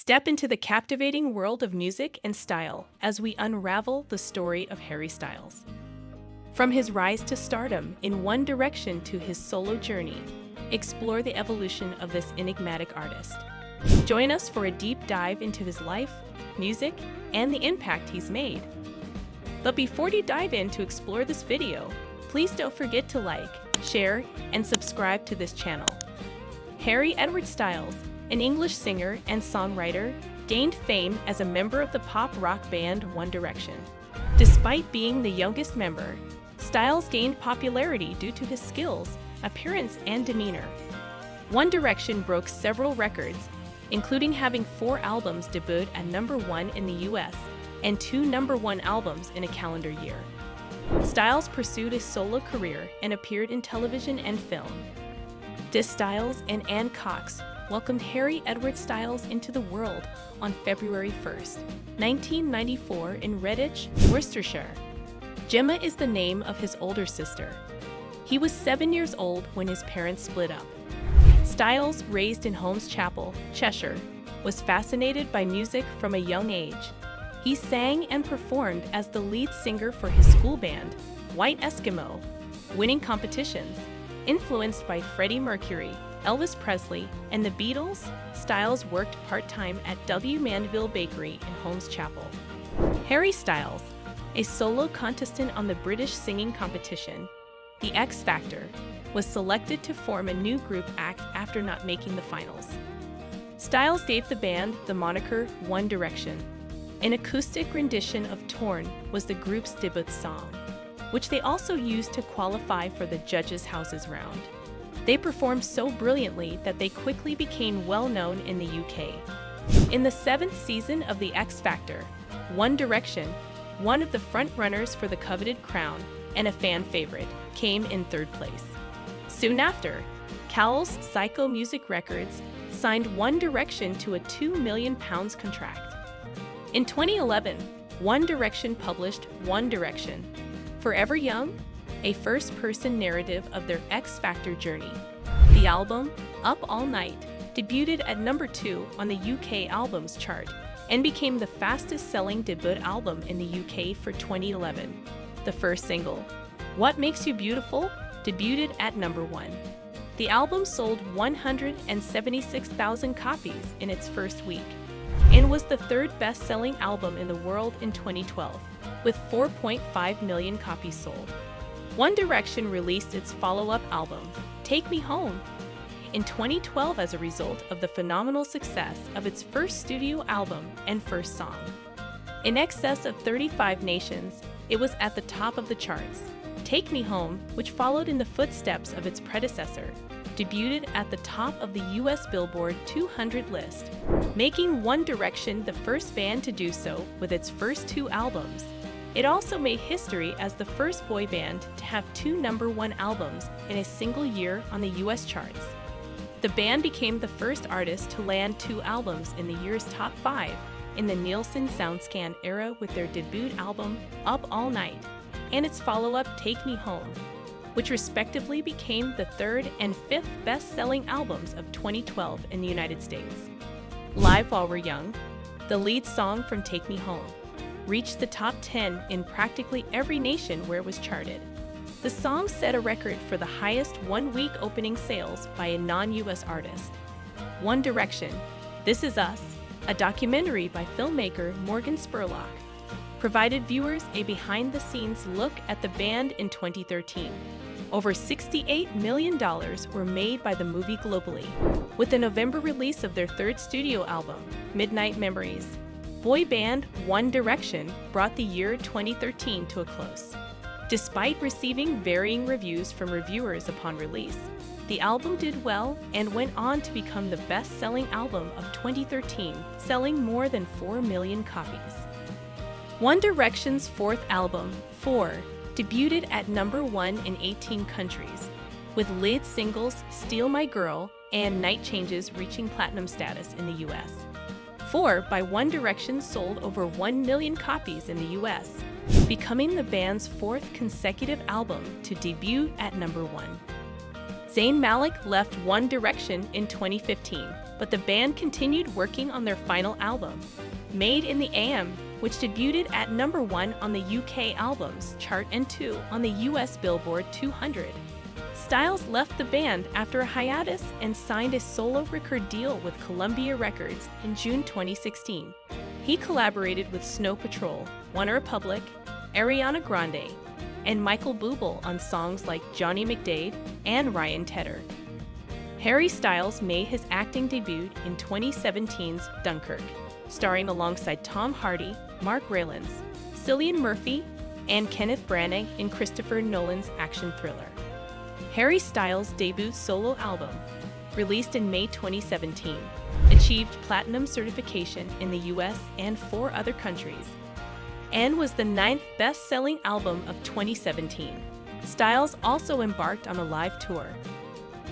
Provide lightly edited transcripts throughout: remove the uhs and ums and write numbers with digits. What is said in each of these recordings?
Step into the captivating world of music and style as we unravel the story of Harry Styles. From his rise to stardom in One Direction to his solo journey, explore the evolution of this enigmatic artist. Join us for a deep dive into his life, music, and the impact he's made. But before you dive in to explore this video, please don't forget to like, share, and subscribe to this channel. Harry Edward Styles, an English singer and songwriter, gained fame as a member of the pop rock band One Direction. Despite being the youngest member, Styles gained popularity due to his skills, appearance, and demeanor. One Direction broke several records, including having 4 albums debut at #1 in the US and 2 #1 albums in a calendar year. Styles pursued a solo career and appeared in television and film. Styles and Anne Cox welcomed Harry Edward Styles into the world on February 1st, 1994 in Redditch, Worcestershire. Gemma is the name of his older sister. He was 7 years old when his parents split up. Styles, raised in Holmes Chapel, Cheshire, was fascinated by music from a young age. He sang and performed as the lead singer for his school band, White Eskimo, winning competitions. Influenced by Freddie Mercury, Elvis Presley, and the Beatles, Styles worked part-time at Mandeville Bakery in Holmes Chapel. Harry Styles, a solo contestant on the British singing competition, The X Factor, was selected to form a new group act after not making the finals. Styles gave the band the moniker One Direction. An acoustic rendition of Torn was the group's debut song, which they also used to qualify for the Judges' Houses round. They performed so brilliantly that they quickly became well-known in the UK. In the 7th season of The X Factor, One Direction, one of the front-runners for the coveted crown and a fan favorite, came in 3rd place. Soon after, Cowell's Psycho Music Records signed One Direction to a £2 million contract. In 2011, One Direction published One Direction, Forever Young, a first-person narrative of their X Factor journey. The album, Up All Night, debuted at #2 on the UK Albums Chart and became the fastest-selling debut album in the UK for 2011. The first single, What Makes You Beautiful, debuted at #1. The album sold 176,000 copies in its first week and was the 3rd best-selling album in the world in 2012, with 4.5 million copies sold. One Direction released its follow-up album, Take Me Home, in 2012 as a result of the phenomenal success of its first studio album and first song. In excess of 35 nations, it was at the top of the charts. Take Me Home, which followed in the footsteps of its predecessor, debuted at the top of the US Billboard 200 list, making One Direction the first band to do so with its first 2 albums. It also made history as the first boy band to have 2 #1 albums in a single year on the US charts. The band became the first artist to land 2 albums in the year's top 5 in the Nielsen SoundScan era with their debut album, Up All Night, and its follow-up, Take Me Home, which respectively became the 3rd and 5th best-selling albums of 2012 in the United States. Live While We're Young, the lead song from Take Me Home, reached the top 10 in practically every nation where it was charted. The song set a record for the highest one-week opening sales by a non-US artist. One Direction, This Is Us, a documentary by filmmaker Morgan Spurlock, provided viewers a behind-the-scenes look at the band in 2013. Over $68 million were made by the movie globally. With the November release of their 3rd studio album, Midnight Memories, boy band One Direction brought the year 2013 to a close. Despite receiving varying reviews from reviewers upon release, the album did well and went on to become the best-selling album of 2013, selling more than 4 million copies. One Direction's 4th album, 4, debuted at #1 in 18 countries, with lead singles Steal My Girl and Night Changes reaching platinum status in the US. 4 by One Direction sold over 1 million copies in the US, becoming the band's 4th consecutive album to debut at #1. Zayn Malik left One Direction in 2015, but the band continued working on their final album, Made in the AM, which debuted at number 1 on the UK albums chart and 2 on the US Billboard 200. Styles left the band after a hiatus and signed a solo record deal with Columbia Records in June 2016. He collaborated with Snow Patrol, OneRepublic, Ariana Grande, and Michael Bublé on songs like Johnny McDade and Ryan Tedder. Harry Styles made his acting debut in 2017's Dunkirk, starring alongside Tom Hardy, Mark Rylance, Cillian Murphy, and Kenneth Branagh in Christopher Nolan's action thriller. Harry Styles' debut solo album, released in May 2017, achieved platinum certification in the US and 4 other countries, and was the 9th best-selling album of 2017. Styles also embarked on a live tour.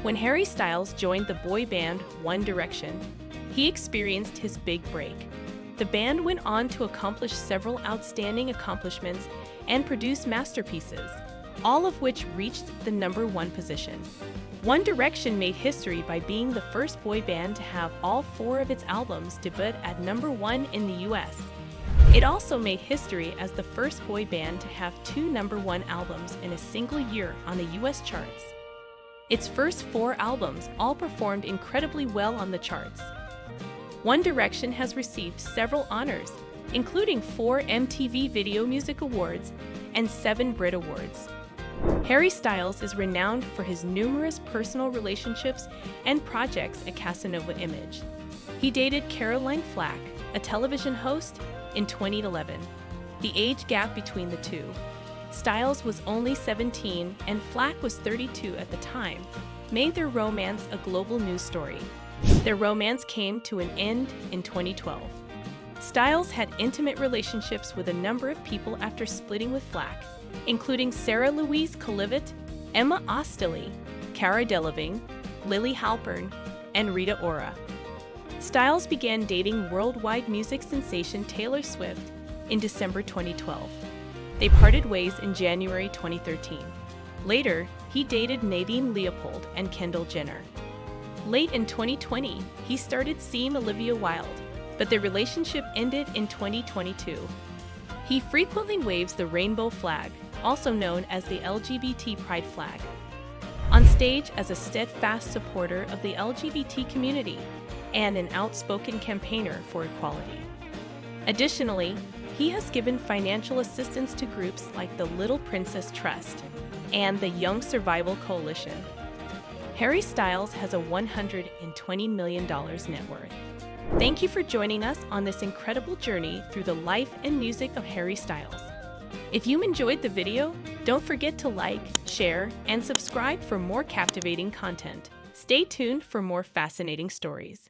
When Harry Styles joined the boy band One Direction, he experienced his big break. The band went on to accomplish several outstanding accomplishments and produce masterpieces, all of which reached the number 1 position. One Direction made history by being the first boy band to have all 4 of its albums debut at number 1 in the US. It also made history as the first boy band to have 2 number 1 albums in a single year on the US charts. Its first 4 albums all performed incredibly well on the charts. One Direction has received several honors, including 4 MTV Video Music Awards and 7 Brit Awards. Harry Styles is renowned for his numerous personal relationships and projects at Casanova Image. He dated Caroline Flack, a television host, in 2011. The age gap between the two. Styles was only 17 and Flack was 32 at the time, made their romance a global news story. Their romance came to an end in 2012. Styles had intimate relationships with a number of people after splitting with Flack, including Sarah Louise Colivett, Emma Ostili, Cara Delevingne, Lily Halpern, and Rita Ora. Styles began dating worldwide music sensation Taylor Swift in December 2012. They parted ways in January 2013. Later, he dated Nadine Leopold and Kendall Jenner. Late in 2020, he started seeing Olivia Wilde, but their relationship ended in 2022. He frequently waves the rainbow flag, also known as the LGBT pride flag, on stage as a steadfast supporter of the LGBT community and an outspoken campaigner for equality. Additionally, he has given financial assistance to groups like the Little Princess Trust and the Young Survival Coalition. Harry Styles has a $120 million net worth. Thank you for joining us on this incredible journey through the life and music of Harry Styles. If you enjoyed the video, don't forget to like, share, and subscribe for more captivating content. Stay tuned for more fascinating stories.